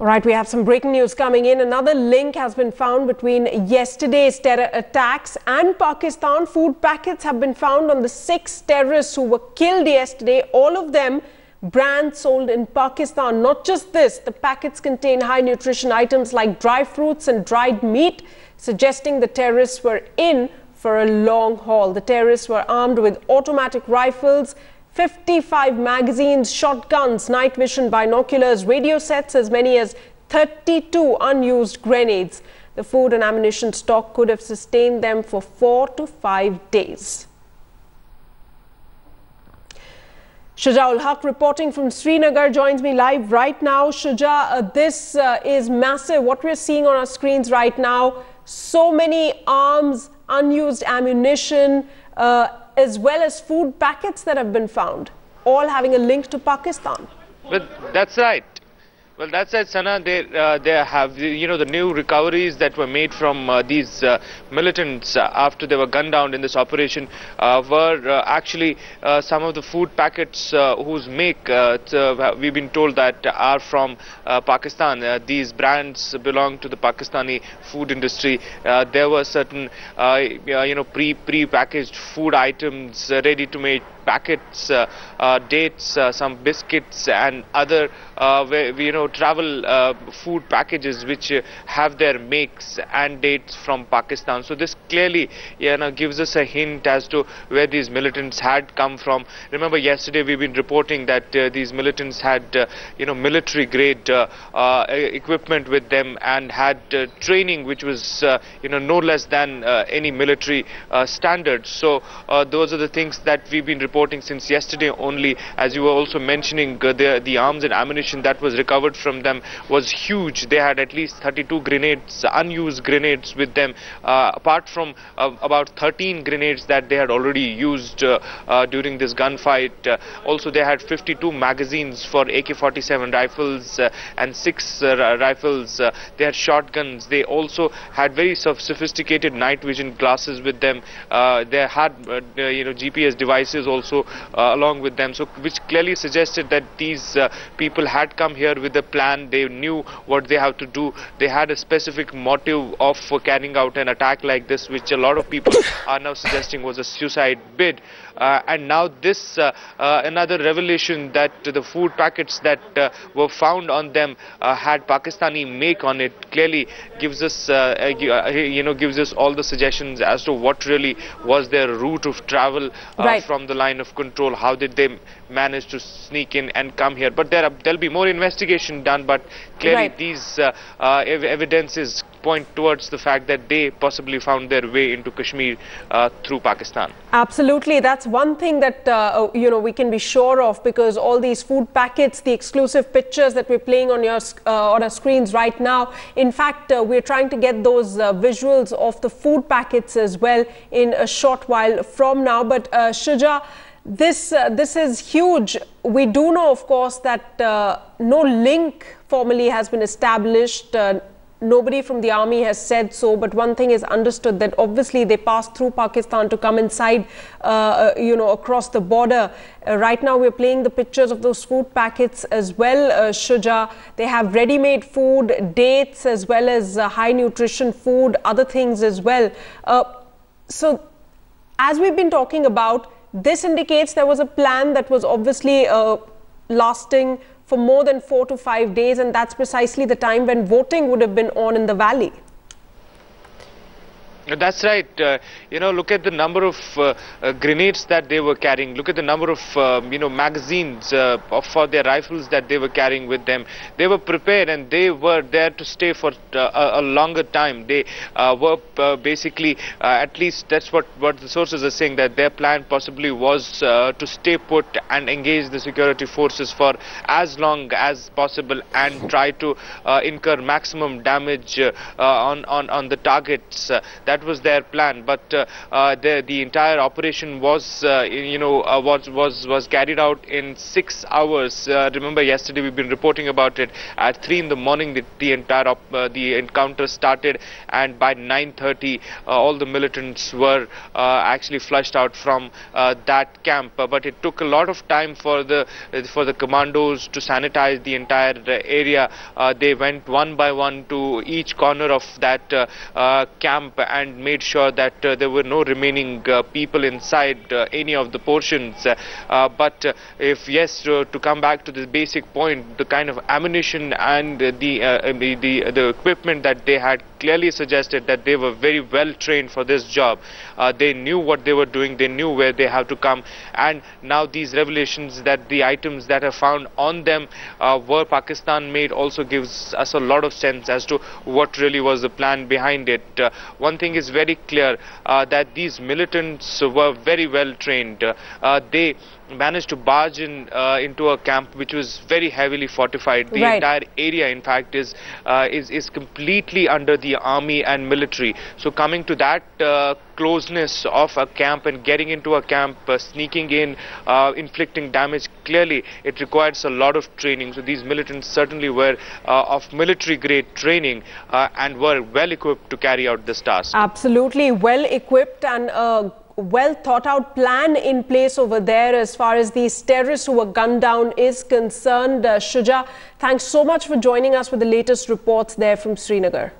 Right, we have some breaking news coming in. Another link has been found between yesterday's terror attacks and Pakistan. Food packets have been found on the 6 terrorists who were killed yesterday. All of them brands sold in Pakistan. Not just this, the packets contain high nutrition items like dry fruits and dried meat, suggesting the terrorists were in for a long haul. The terrorists were armed with automatic rifles, 55 magazines, shotguns, night vision binoculars, radio sets, as many as 32 unused grenades. The food and ammunition stock could have sustained them for 4 to 5 days. Shuja ul Haq reporting from Srinagar joins me live right now. Shuja, this is massive. What we're seeing on our screens right now, so many arms, unused ammunition, as well as food packets that have been found, all having a link to Pakistan. But that's right. Well, that's right, Sana. They have, the new recoveries that were made from these militants after they were gunned down in this operation were actually some of the food packets whose make we've been told that are from Pakistan. These brands belong to the Pakistani food industry. There were certain, pre-packaged food items, ready-to-make packets, dates, some biscuits and other travel food packages which have their makes and dates from Pakistan. So this clearly gives us a hint as to where these militants had come from. Remember, yesterday we've been reporting that these militants had military grade equipment with them and had training which was no less than any military standards. So those are the things that we've been reporting since yesterday only. As you were also mentioning, the arms and ammunition that was recovered from them was huge. They had at least 32 grenades, unused grenades with them, apart from about 13 grenades that they had already used during this gunfight. Also, they had 52 magazines for AK-47 rifles and 6 rifles. They had shotguns. They also had very sophisticated night vision glasses with them. They had GPS devices also along with them, so which clearly suggested that these people had come here with a plan. They knew what they have to do. They had a specific motive of carrying out an attack like this, which a lot of people are now suggesting was a suicide bid. And now this another revelation that the food packets that were found on them had Pakistani make on it clearly gives us gives us all the suggestions as to what really was their route of travel from the line of control. How did they manage to sneak in and come here? But there'll be more investigation done, but clearly these evidences point towards the fact that they possibly found their way into Kashmir through Pakistan. Absolutely, that's one thing that we can be sure of, because all these food packets, the exclusive pictures that we're playing on our screens right now, in fact we're trying to get those visuals of the food packets as well in a short while from now. But Shuja, this is huge. We do know, of course, that no link formally has been established. Nobody from the army has said so, but one thing is understood, that obviously they passed through Pakistan to come inside, across the border. Right now we're playing the pictures of those food packets as well, Shuja. They have ready-made food, dates, as well as high nutrition food, other things as well. So as we've been talking about, this indicates there was a plan that was obviously lasting for more than 4 to 5 days, and that's precisely the time when voting would have been on in the valley. That's right. Look at the number of grenades that they were carrying. Look at the number of, magazines for their rifles that they were carrying with them. They were prepared and they were there to stay for a longer time. They were basically, at least that's what the sources are saying, that their plan possibly was to stay put and engage the security forces for as long as possible and try to incur maximum damage on the targets that that was their plan. But the entire operation was was carried out in 6 hours. Remember, yesterday we've been reporting about it. At 3 in the morning, the entire the encounter started, and by 9:30, all the militants were actually flushed out from that camp. But it took a lot of time for the commandos to sanitize the entire area. They went one by one to each corner of that camp and made sure that there were no remaining people inside any of the portions. But if yes, to come back to the basic point, the kind of ammunition and the equipment that they had clearly suggested that they were very well trained for this job. They knew what they were doing, they knew where they have to come, and now these revelations that the items that are found on them were Pakistan made also gives us a lot of sense as to what really was the plan behind it. One thing is very clear, that these militants were very well trained. They managed to barge into a camp which was very heavily fortified. The entire area, in fact, is completely under the army and military. So coming to that closeness of a camp and getting into a camp, sneaking in, inflicting damage, clearly it requires a lot of training. So these militants certainly were of military grade training and were well equipped to carry out this task. Absolutely well equipped, and well thought out plan in place over there as far as these terrorists who were gunned down is concerned. Shuja, thanks so much for joining us with the latest reports there from Srinagar.